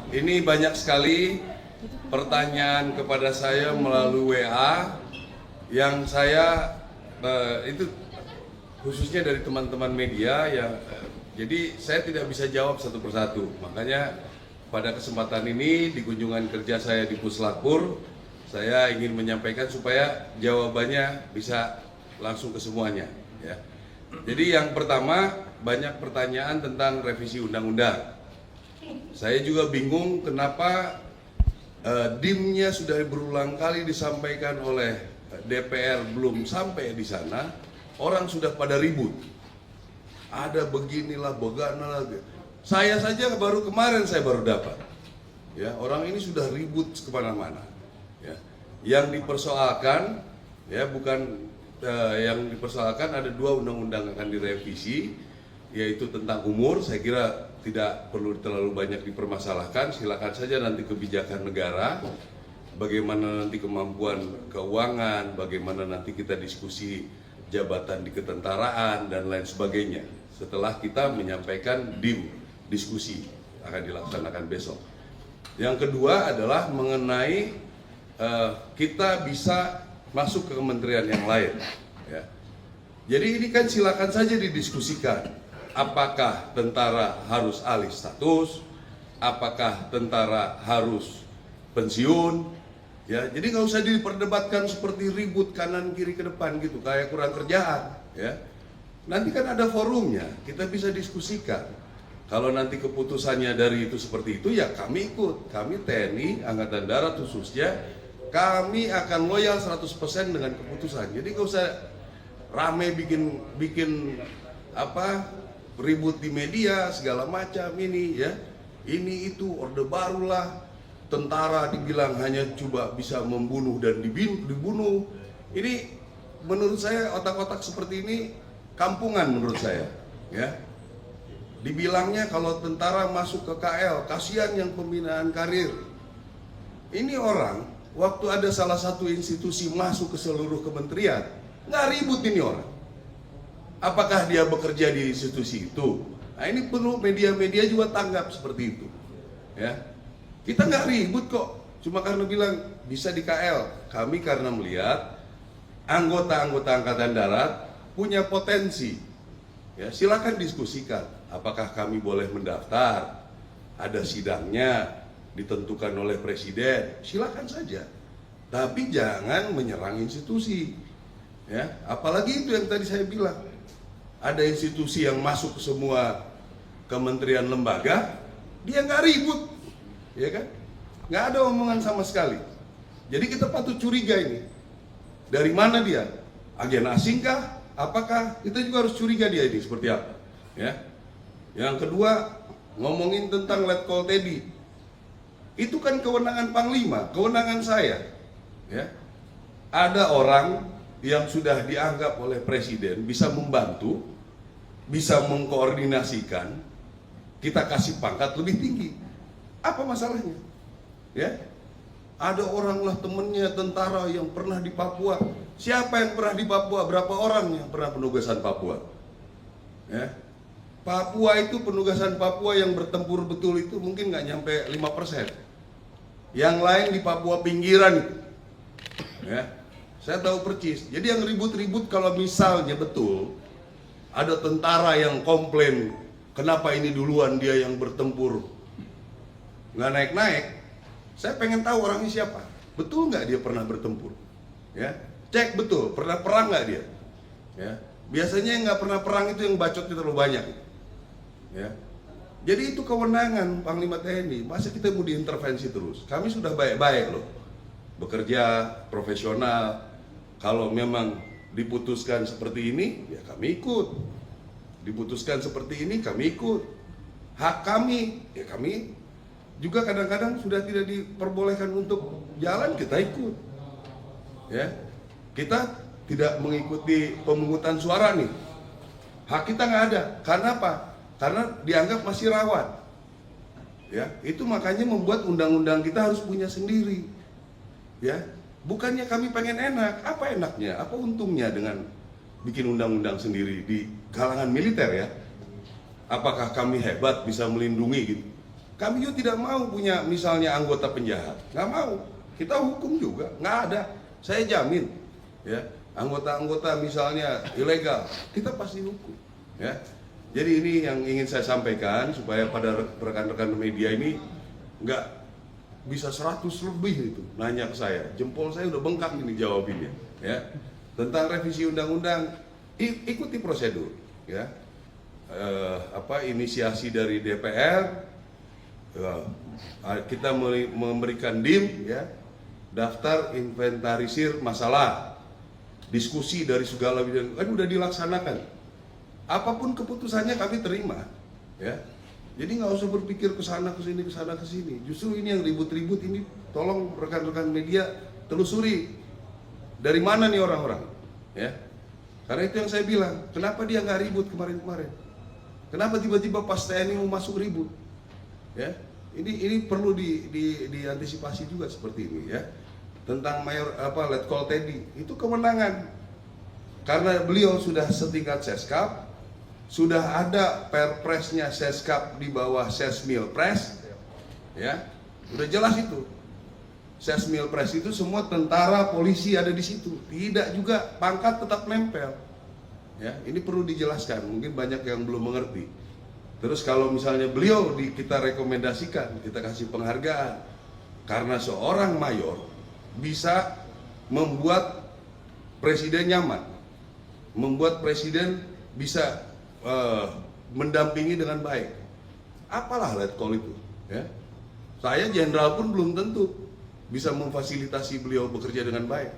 Ini banyak sekali pertanyaan kepada saya melalui WA yang saya itu khususnya dari teman-teman media yang jadi saya tidak bisa jawab satu persatu. Makanya pada kesempatan ini di kunjungan kerja saya di Puslapur, saya ingin menyampaikan supaya jawabannya bisa langsung ke semuanya. Ya. Jadi yang pertama, banyak pertanyaan tentang revisi undang-undang. Saya juga bingung kenapa DIM-nya sudah berulang kali disampaikan oleh DPR belum sampai di sana, orang sudah pada ribut. Ada beginilah, begana lagi. Saya saja baru kemarin saya baru dapat. Ya, orang ini sudah ribut kemana-mana. Ya. Yang dipersoalkan, ya bukan yang dipersoalkan ada 2 undang-undang yang akan direvisi, yaitu tentang umur. Saya kira tidak perlu terlalu banyak dipermasalahkan. Silakan saja nanti kebijakan negara, bagaimana nanti kemampuan keuangan, bagaimana nanti kita diskusi jabatan di ketentaraan dan lain sebagainya. Setelah kita menyampaikan diskusi akan dilaksanakan besok. Yang kedua adalah mengenai kita bisa masuk ke kementerian yang lain. Ya. Jadi ini kan silakan saja didiskusikan. Apakah tentara harus alih status? Apakah tentara harus pensiun? Ya, jadi nggak usah diperdebatkan seperti ribut kanan kiri ke depan gitu, kayak kurang kerjaan. Ya. Nanti kan ada forumnya, kita bisa diskusikan. Kalau nanti keputusannya dari itu seperti itu, ya kami ikut. Kami TNI, Angkatan Darat khususnya, kami akan loyal 100% dengan keputusan. Jadi nggak usah rame bikin ribut di media segala macam ini ya. Ini itu orde barulah. Tentara dibilang hanya coba bisa membunuh dan dibunuh. Ini menurut saya otak-otak seperti ini kampungan menurut saya, ya. Dibilangnya kalau tentara masuk ke KL, kasihan yang pembinaan karir. Ini orang waktu ada salah satu institusi masuk ke seluruh kementerian, nggak ribut ini orang. Apakah dia bekerja di institusi itu? Nah ini perlu media-media juga tanggap seperti itu, ya. Kita nggak ribut kok, cuma karena bilang bisa di KL. Kami karena melihat anggota-anggota Angkatan Darat punya potensi. Ya, silakan diskusikan. Apakah kami boleh mendaftar? Ada sidangnya ditentukan oleh presiden. Silakan saja. Tapi jangan menyerang institusi. Ya, apalagi itu yang tadi saya bilang. Ada institusi yang masuk ke semua kementerian lembaga, dia nggak ribut. Ya kan? Nggak ada omongan sama sekali. Jadi kita patut curiga ini. Dari mana dia? Agen asing kah? Apakah? Kita juga harus curiga dia ini seperti apa. Ya. Yang kedua, ngomongin tentang Letkol Teddy. Itu kan kewenangan Panglima, kewenangan saya. Ya. Ada orang yang sudah dianggap oleh Presiden bisa membantu, bisa mengkoordinasikan, kita kasih pangkat lebih tinggi. Apa masalahnya? Ya, ada orang lah temennya tentara yang pernah di Papua. Siapa yang pernah di Papua? Berapa orang yang pernah penugasan Papua? Ya, Papua itu penugasan Papua yang bertempur betul itu mungkin nggak nyampe 5%. Yang lain di Papua pinggiran itu. Ya, saya tahu percis. Jadi yang ribut-ribut kalau misalnya betul ada tentara yang komplain, kenapa ini duluan dia yang bertempur nggak naik-naik, saya pengen tahu orangnya siapa. Betul nggak dia pernah bertempur? Ya, cek betul, pernah perang nggak dia? Ya, biasanya yang nggak pernah perang itu yang bacotnya terlalu banyak. Ya, jadi itu kewenangan Panglima TNI. Masa kita mau diintervensi terus? Kami sudah baik-baik loh, bekerja profesional. Kalau memang diputuskan seperti ini, ya kami ikut. Diputuskan seperti ini, kami ikut. Hak kami, ya kami juga kadang-kadang sudah tidak diperbolehkan untuk jalan, kita ikut. Ya, kita tidak mengikuti pemungutan suara nih. Hak kita nggak ada. Karena apa? Karena dianggap masih rawan. Ya, itu makanya membuat undang-undang kita harus punya sendiri. Ya, bukannya kami pengen enak. Apa enaknya? Apa untungnya dengan bikin undang-undang sendiri di kalangan militer ya? Apakah kami hebat bisa melindungi gitu? Kami juga tidak mau punya misalnya anggota penjahat, nggak mau. Kita hukum juga, nggak ada. Saya jamin, ya anggota-anggota misalnya ilegal, kita pasti hukum, ya. Jadi ini yang ingin saya sampaikan supaya pada rekan-rekan media ini nggak bisa 100 lebih itu nanya ke saya, jempol saya udah bengkak ini jawabinnya, ya. Tentang revisi undang-undang, ikuti prosedur, ya. Inisiasi dari DPR, kita memberikan DIM, ya, daftar inventarisir masalah, diskusi dari segala bidang, kan udah dilaksanakan. Apapun keputusannya kami terima, ya. Jadi nggak usah berpikir ke sana ke sini. Justru ini yang ribut-ribut ini, tolong rekan-rekan media telusuri dari mana nih orang-orang, ya. Karena itu yang saya bilang, kenapa dia nggak ribut kemarin-kemarin? Kenapa tiba-tiba pas TNI mau masuk ribut? Ya, ini perlu diantisipasi juga seperti ini, ya. Tentang Letkol Teddy itu kewenangan, karena beliau sudah setingkat Seskap, sudah ada perpresnya Seskap di bawah Sesmilpres, ya, udah jelas itu. Sesmilpres itu semua tentara, polisi ada di situ, tidak juga pangkat tetap nempel. Ya, ini perlu dijelaskan, mungkin banyak yang belum mengerti. Terus kalau misalnya beliau kita rekomendasikan, kita kasih penghargaan, karena seorang mayor bisa membuat presiden nyaman, membuat presiden bisa mendampingi dengan baik. Apalah Letkol itu, ya. Saya jenderal pun belum tentu bisa memfasilitasi beliau bekerja dengan baik.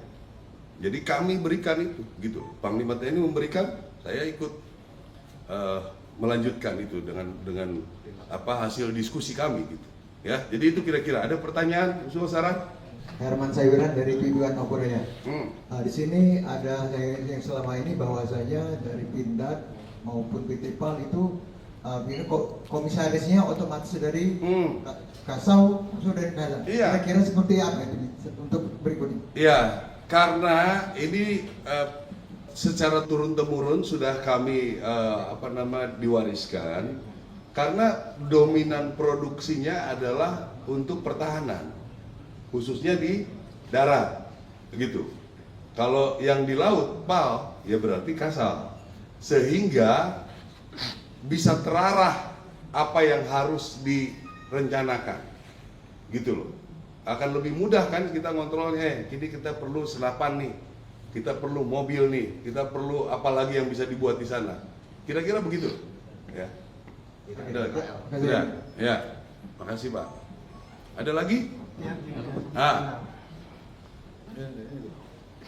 Jadi kami berikan itu, gitu. Panglima TNI memberikan, saya ikut melanjutkan itu dengan hasil diskusi kami, gitu. Ya, jadi itu kira-kira. Ada pertanyaan, usul saran? Herman Saiwiran dari Piduan Korea. Di sini ada yang selama ini bahwasanya dari Pindad maupun PT PAL itu komisarisnya otomatis dari Kasau, dari Kasau. Iya. Kira-kira seperti apa ini untuk berikutnya? Iya. Karena ini secara turun-temurun sudah kami diwariskan, karena dominan produksinya adalah untuk pertahanan, khususnya di darat, begitu. Kalau yang di laut PAL, ya berarti Kasal, sehingga bisa terarah apa yang harus direncanakan, gitu loh. Akan lebih mudah kan kita ngontrolnya. Kini kita perlu senapan nih, kita perlu mobil nih, kita perlu apa lagi yang bisa dibuat di sana. Kira-kira begitu, ya. Ada lagi? Ya. Makasih Pak. Ada lagi?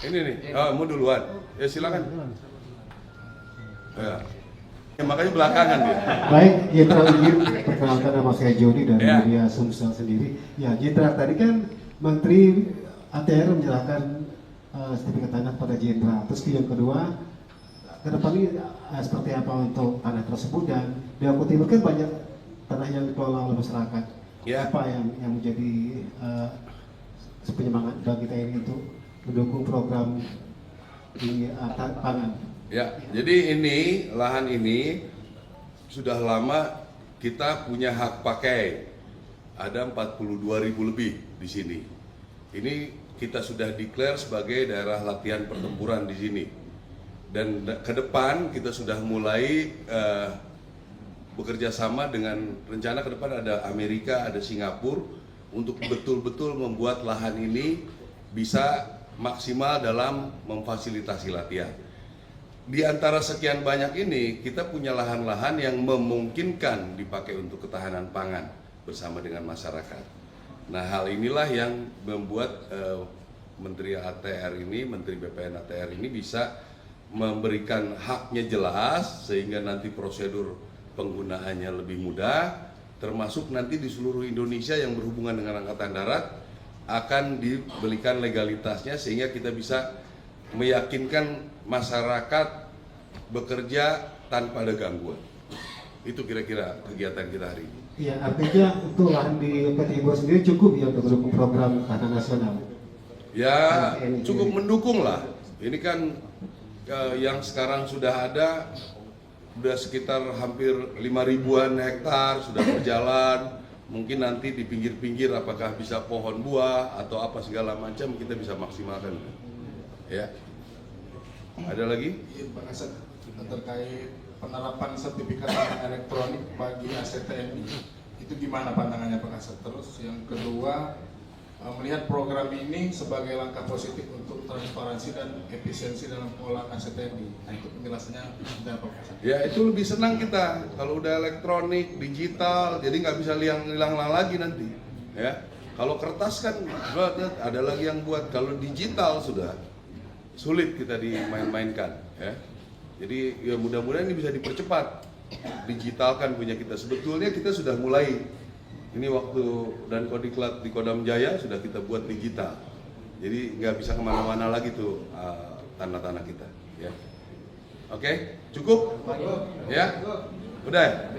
Ini nih. Mau duluan. Ya silakan. Ya. Makanya belakangan dia. Baik, Jenderal izin perkenalkan, nama saya Jody dari media Sumsel sendiri. Ya, Jenderal, tadi kan Menteri ATR menyerahkan sertifikat tanah pada Jenderal. Terus yang kedua, ke depan ini seperti apa untuk tanah tersebut, dan di Aku Timur kan banyak tanah yang dikelola oleh masyarakat. Ya. Apa yang menjadi penyemangat bagi kita ini untuk mendukung program di pangan? Ya, jadi lahan ini sudah lama kita punya hak pakai. Ada 42.000 lebih di sini. Ini kita sudah declare sebagai daerah latihan pertempuran di sini. Dan ke depan kita sudah mulai bekerja sama dengan rencana ke depan ada Amerika, ada Singapura untuk betul-betul membuat lahan ini bisa maksimal dalam memfasilitasi latihan. Di antara sekian banyak ini, kita punya lahan-lahan yang memungkinkan dipakai untuk ketahanan pangan bersama dengan masyarakat. Nah, hal inilah yang membuat Menteri ATR ini, Menteri BPN ATR ini bisa memberikan haknya jelas, sehingga nanti prosedur penggunaannya lebih mudah, termasuk nanti di seluruh Indonesia yang berhubungan dengan Angkatan Darat akan diberikan legalitasnya, sehingga kita bisa meyakinkan masyarakat bekerja tanpa ada gangguan. Itu kira-kira kegiatan kita hari ini. Iya, artinya untuk lahan di Timur sendiri cukup ya untuk mendukung program tahanan nasional? Ya, cukup mendukung lah. Ini kan yang sekarang sudah sekitar hampir 5.000-an hektar sudah berjalan, mungkin nanti di pinggir-pinggir apakah bisa pohon buah atau apa segala macam kita bisa maksimalkan. Ya. Ada lagi? Iya, Pak Kasat, terkait penerapan sertifikat tanah elektronik bagi aset TNI, itu gimana pandangannya Pak Kasat? Terus yang kedua, melihat program ini sebagai langkah positif untuk transparansi dan efisiensi dalam pengelolaan aset TNI. Nah, itu penjelasannya dan Pak Kasat. Ya itu lebih senang kita kalau udah elektronik, digital, jadi nggak bisa hilang lagi nanti. Ya, kalau kertas kan ada lagi yang buat. Kalau digital sudah sulit kita dimain-mainkan. Ya, jadi ya mudah-mudahan ini bisa dipercepat, digitalkan punya kita. Sebetulnya kita sudah mulai. Ini waktu dan Kodiklat di Kodam Jaya sudah kita buat digital. Jadi nggak bisa kemana-mana lagi tuh tanah-tanah kita. Ya. Oke, cukup? Ya, udah.